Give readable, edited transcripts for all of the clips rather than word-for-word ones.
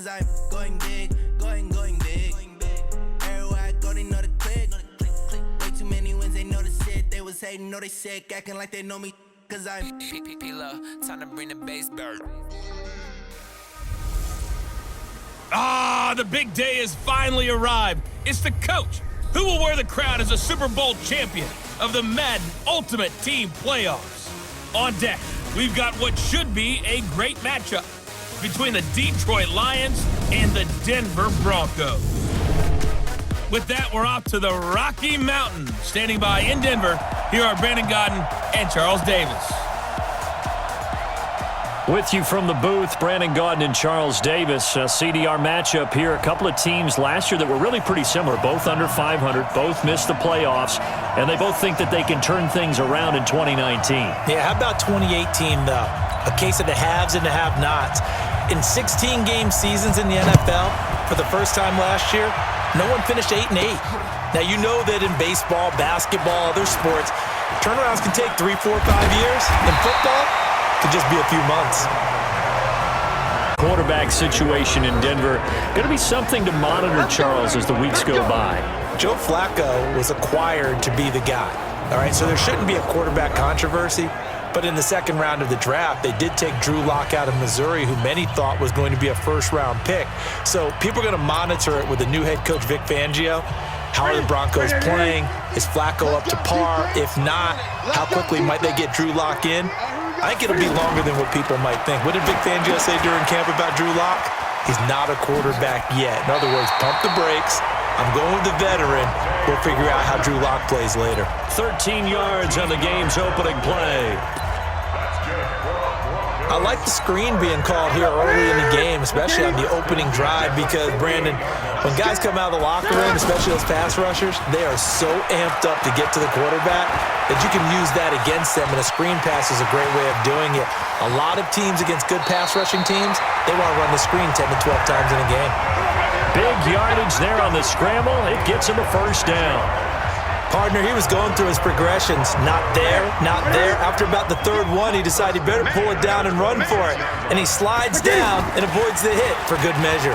cause I'm going big, going big. Everywhere I go, they know the click. Way too many wins, they know the shit. They was hating, know they sick, acting like they know me, cause I'm P-P-P-Love, time to bring the bass bird. The big day has finally arrived. It's the coach who will wear the crown as a Super Bowl champion of the Madden Ultimate Team Playoffs. On deck, we've got what should be a great matchup between the Detroit Lions and the Denver Broncos. With that, we're off to the Rocky Mountains. Standing by in Denver, here are Brandon Gaudin and Charles Davis. With you from the booth, Brandon Gaudin and Charles Davis. CDR matchup here. A couple of teams last year that were really pretty similar. Both under 500, both missed the playoffs, and they both think that they can turn things around in 2019. Yeah, how about 2018, though? A case of the haves and the have-nots. In 16-game seasons in the NFL, for the first time last year, no one finished 8-8. Now, you know that in baseball, basketball, other sports, turnarounds can take 3, 4, 5 years. In football, could just be a few months. Quarterback situation in Denver. Going to be something to monitor, Charles, as the weeks go by. Joe Flacco was acquired to be the guy. All right, so there shouldn't be a quarterback controversy. But in the second round of the draft, they did take Drew Lock out of Missouri, who many thought was going to be a first-round pick. So people are going to monitor it with the new head coach, Vic Fangio. How are the Broncos playing? Is Flacco up to par? If not, how quickly might they get Drew Lock in? I think it'll be longer than what people might think. What did Vic Fangio say during camp about Drew Lock? He's not a quarterback yet. In other words, pump the brakes. I'm going with the veteran. We'll figure out how Drew Lock plays later. 13 yards on the game's opening play. I like the screen being called here early in the game, especially on the opening drive, because, Brandon, when guys come out of the locker room, especially those pass rushers, they are so amped up to get to the quarterback that you can use that against them, and a screen pass is a great way of doing it. A lot of teams against good pass rushing teams, they want to run the screen 10 to 12 times in a game. Big yardage there on the scramble. It gets him a first down. Partner, he was going through his progressions. Not there, not there. After about the third one, he decided he better pull it down and run for it. And he slides down and avoids the hit for good measure.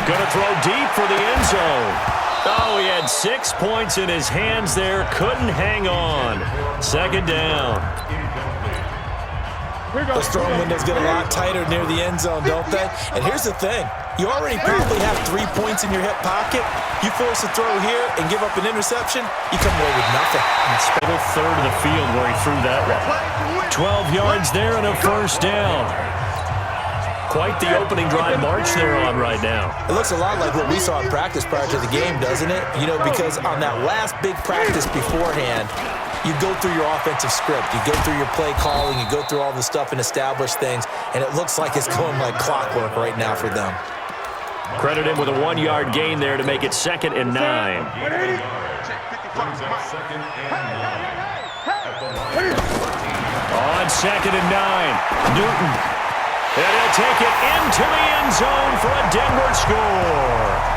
Gonna throw deep for the end zone. Oh, he had 6 points in his hands there. Couldn't hang on. Second down. Those throwing windows get a lot tighter near the end zone, don't they? And here's the thing. You already probably have 3 points in your hip pocket. You force a throw here and give up an interception, you come away with nothing. It's middle third of the field where he threw that one. 12 yards there and a first down. Quite the opening drive march they're on right now. It looks a lot like what we saw in practice prior to the game, doesn't it? You know, because on that last big practice beforehand, you go through your offensive script, you go through your play calling, you go through all the stuff and establish things, and it looks like it's going like clockwork right now for them. Credit him with a 1-yard gain there to make it 2nd and 9. On 2nd and 9, Newton. And he'll take it into the end zone for a Denver score.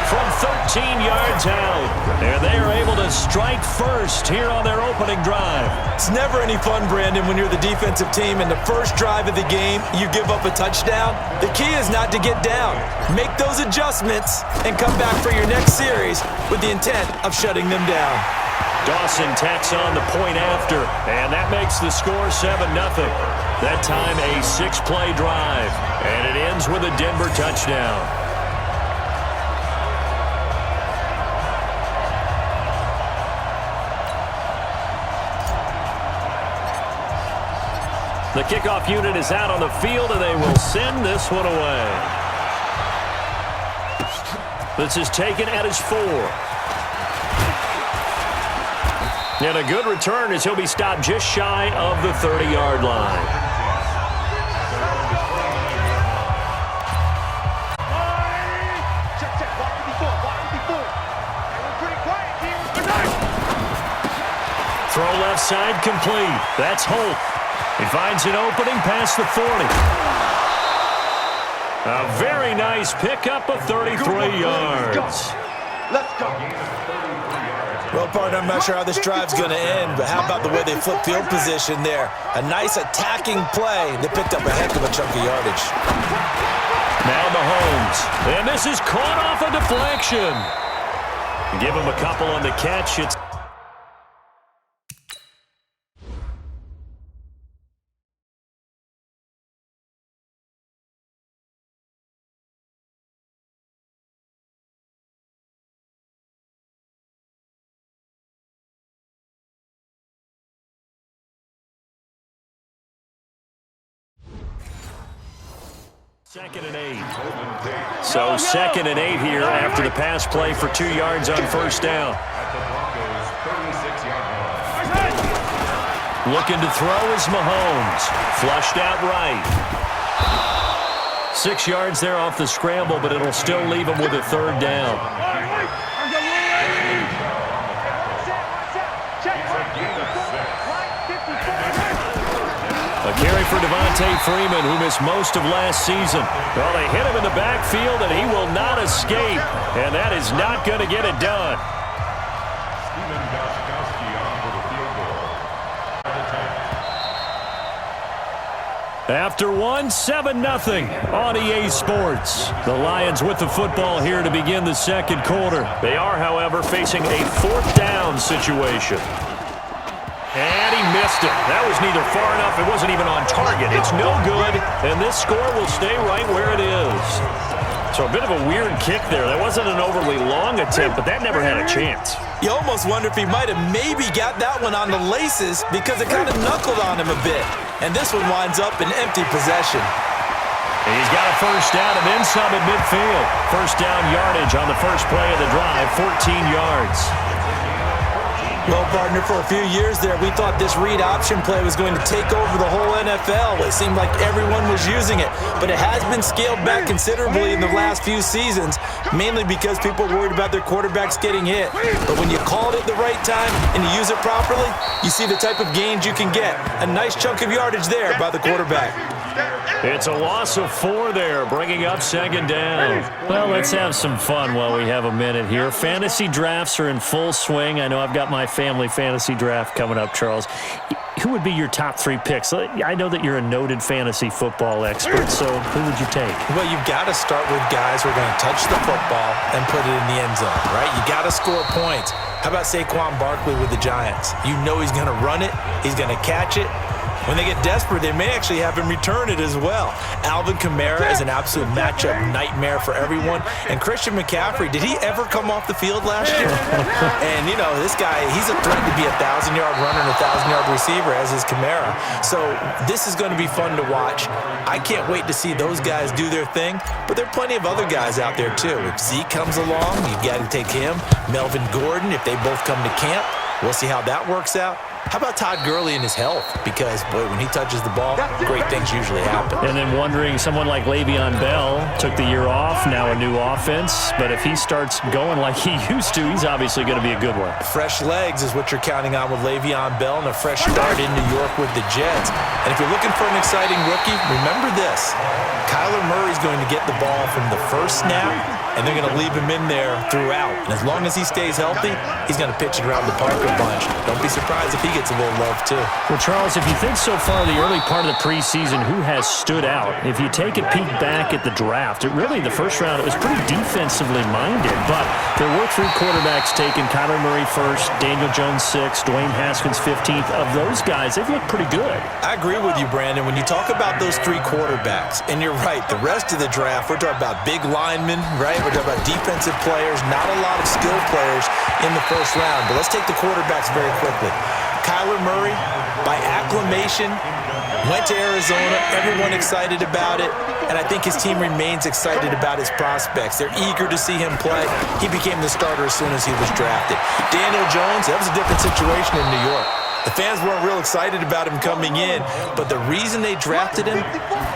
From 13 yards out, and they are able to strike first here on their opening drive. It's never any fun, Brandon, when you're the defensive team and the first drive of the game, you give up a touchdown. The key is not to get down. Make those adjustments and come back for your next series with the intent of shutting them down. Dawson tacks on the point after, and that makes the score 7-0. That time a 6-play drive, and it ends with a Denver touchdown. The kickoff unit is out on the field, and they will send this one away. This is taken at his 4. And a good return as he'll be stopped just shy of the 30-yard line. Throw left side complete. That's Holt. He finds an opening past the 40. A very nice pickup of 33 yards. Let's go. Well, partner, I'm not sure how this drive's going to end, but how about the way they flip field position there? A nice attacking play. They picked up a heck of a chunk of yardage. Now Mahomes. And this is caught off a deflection. Give him a couple on the catch. It's Second and 8. So 2nd and 8 here after the pass play for 2 yards on first down. Looking to throw is Mahomes. Flushed out right. 6 yards there off the scramble, but it'll still leave him with a 3rd down. A carry for Devontae Freeman, who missed most of last season. Well, they hit him in the backfield, and he will not escape. And that is not going to get it done. After one, 7-0 on EA Sports. The Lions with the football here to begin the second quarter. They are, however, facing a 4th down situation. And he missed it. That was neither far enough. It wasn't even on target. It's no good, and this score will stay right where it is. So a bit of a weird kick there. That wasn't an overly long attempt, but that never had a chance. You almost wonder if he might have maybe got that one on the laces because it kind of knuckled on him a bit. And this one winds up in empty possession. He's got a first down and then some at midfield. First down yardage on the first play of the drive, 14 yards. Well, partner, for a few years there, we thought this read option play was going to take over the whole NFL. It seemed like everyone was using it, but it has been scaled back considerably in the last few seasons, mainly because people are worried about their quarterbacks getting hit. But when you call it at the right time and you use it properly, you see the type of gains you can get. A nice chunk of yardage there by the quarterback. It's a loss of 4 there, bringing up 2nd down. Well, let's have some fun while we have a minute here. Fantasy drafts are in full swing. I know I've got my family fantasy draft coming up, Charles. Who would be your top 3 picks? I know that you're a noted fantasy football expert, so who would you take? Well, you've got to start with guys who are going to touch the football and put it in the end zone, right? You got to score points. How about Saquon Barkley with the Giants? You know he's going to run it. He's going to catch it. When they get desperate, they may actually have him return it as well. Alvin Kamara is an absolute matchup nightmare for everyone. And Christian McCaffrey, did he ever come off the field last year? And, you know, this guy, he's a threat to be a 1,000-yard runner and a 1,000-yard receiver, as is Kamara. So this is going to be fun to watch. I can't wait to see those guys do their thing. But there are plenty of other guys out there, too. If Zeke comes along, you've got to take him. Melvin Gordon, if they both come to camp, we'll see how that works out. How about Todd Gurley and his health? Because, boy, when he touches the ball, great things usually happen. And then wondering, someone like Le'Veon Bell took the year off, now a new offense. But if he starts going like he used to, he's obviously going to be a good one. Fresh legs is what you're counting on with Le'Veon Bell and a fresh start in New York with the Jets. And if you're looking for an exciting rookie, remember this. Kyler Murray's going to get the ball from the first snap, and they're going to leave him in there throughout. And as long as he stays healthy, he's going to pitch it around the park a bunch. Don't be surprised if he gets a little love, too. Well, Charles, if you think so far the early part of the preseason, who has stood out? If you take a peek back at the draft, the first round, it was pretty defensively minded. But there were 3 quarterbacks taken. Kyler Murray first, Daniel Jones 6th, Dwayne Haskins 15th. Of those guys, they've looked pretty good. I agree with you, Brandon. When you talk about those 3 quarterbacks, and you're right, the rest of the draft, we're talking about big linemen, right? We're talking about defensive players, not a lot of skill players in the first round. But let's take the quarterbacks very quickly. Kyler Murray, by acclamation, went to Arizona. Everyone excited about it. And I think his team remains excited about his prospects. They're eager to see him play. He became the starter as soon as he was drafted. Daniel Jones, that was a different situation in New York. The fans weren't real excited about him coming in, but the reason they drafted him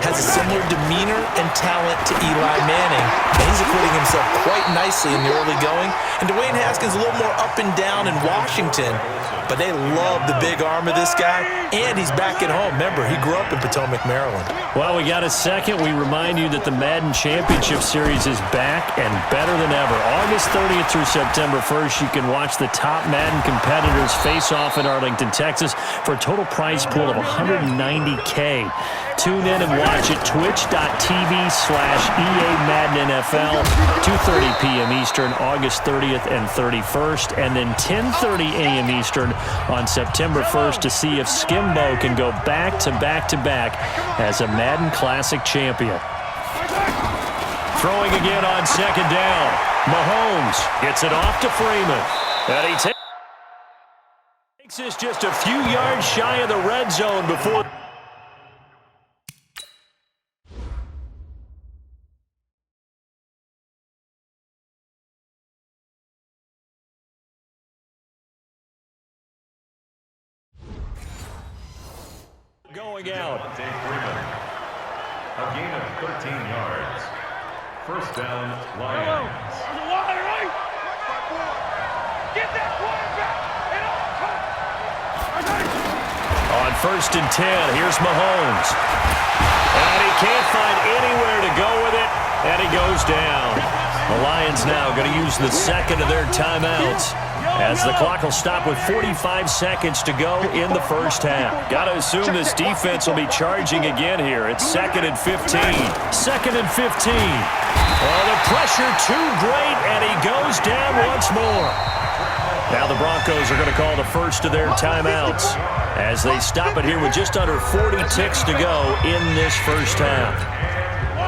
has a similar demeanor and talent to Eli Manning, and he's acquitting himself quite nicely in the early going. And Dwayne Haskins a little more up and down in Washington, but they love the big arm of this guy, and he's back at home. Remember, he grew up in Potomac, Maryland. Well, we got a second. We remind you that the Madden Championship Series is back and better than ever. August 30th through September 1st, you can watch the top Madden competitors face off in Arlington, Texas, for a total prize pool of $190K. Tune in and watch it, twitch.tv/EA Madden NFL, 2:30 p.m. Eastern, August 30th and 31st, and then 10:30 a.m. Eastern on September 1st to see if Skimbo can go back-to-back-to-back as a Madden Classic champion. Throwing again on second down. Mahomes gets it off to Freeman. And he takes this just a few yards shy of the red zone before... Going out. A gain of 13 yards. First down, Lions. Get that quarterback and On 1st and 10, here's Mahomes. And he can't find anywhere to go with it, and he goes down. The Lions now going to use the second of their timeouts, as the clock will stop with 45 seconds to go in the first half. Got to assume this defense will be charging again here. It's 2nd and 15. 2nd and 15. Oh, the pressure too great, and he goes down once more. Now the Broncos are going to call the first of their timeouts as they stop it here with just under 40 ticks to go in this first half.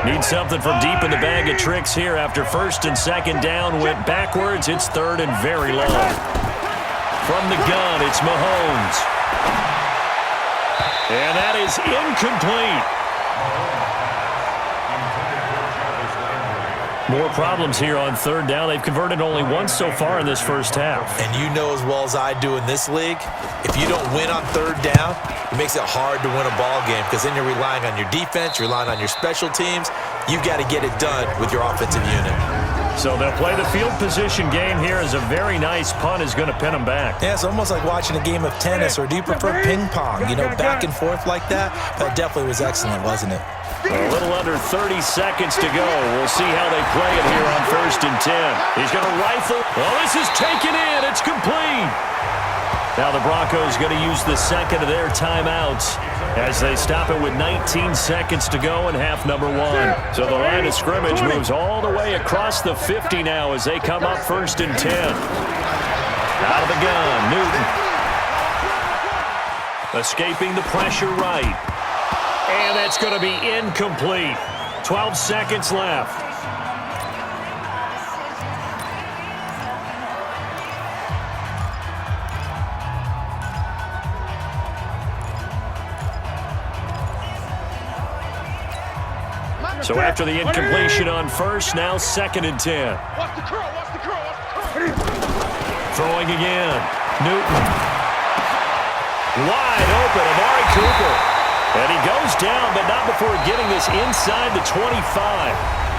Need something from deep in the bag of tricks here after 1st and 2nd down went backwards. It's 3rd and very low. From the gun, it's Mahomes. And that is incomplete. More problems here on 3rd down. They've converted only once so far in this first half. And you know as well as I do in this league, if you don't win on 3rd down, it makes it hard to win a ball game because then you're relying on your defense, you're relying on your special teams. You've got to get it done with your offensive unit. So they'll play the field position game here as a very nice punt is going to pin them back. Yeah, it's almost like watching a game of tennis, or do you prefer ping pong? You know, back and forth like that? That definitely was excellent, wasn't it? A little under 30 seconds to go. We'll see how they play it here on 1st and 10. He's going to rifle. Well, this is taken in. It's complete. Now the Broncos going to use the second of their timeouts as they stop it with 19 seconds to go in half number 1. So the line of scrimmage moves all the way across the 50 now as they come up 1st and 10. Out of the gun, Newton. Escaping the pressure right. And that's going to be incomplete. 12 seconds left. So after the incompletion on 1st, now 2nd and 10. Watch the curl, watch the curl, watch the curl. Throwing again. Newton. Wide open, Amari Cooper. And he goes down, but not before getting this inside the 25.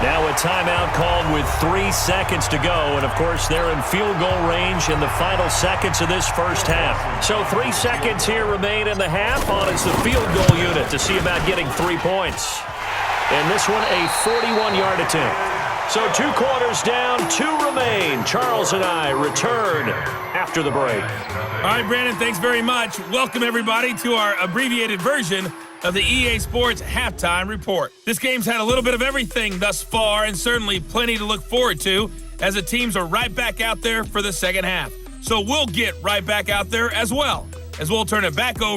Now a timeout called with 3 seconds to go. And, of course, they're in field goal range in the final seconds of this first half. So 3 seconds here remain in the half on as the field goal unit to see about getting 3 points. And this one, a 41-yard attempt. So 2 quarters down, 2 remain. Charles and I return after the break. All right, Brandon, thanks very much. Welcome, everybody, to our abbreviated version of the EA Sports Halftime Report. This game's had a little bit of everything thus far, and certainly plenty to look forward to as the teams are right back out there for the second half. So we'll get right back out there as well, as we'll turn it back over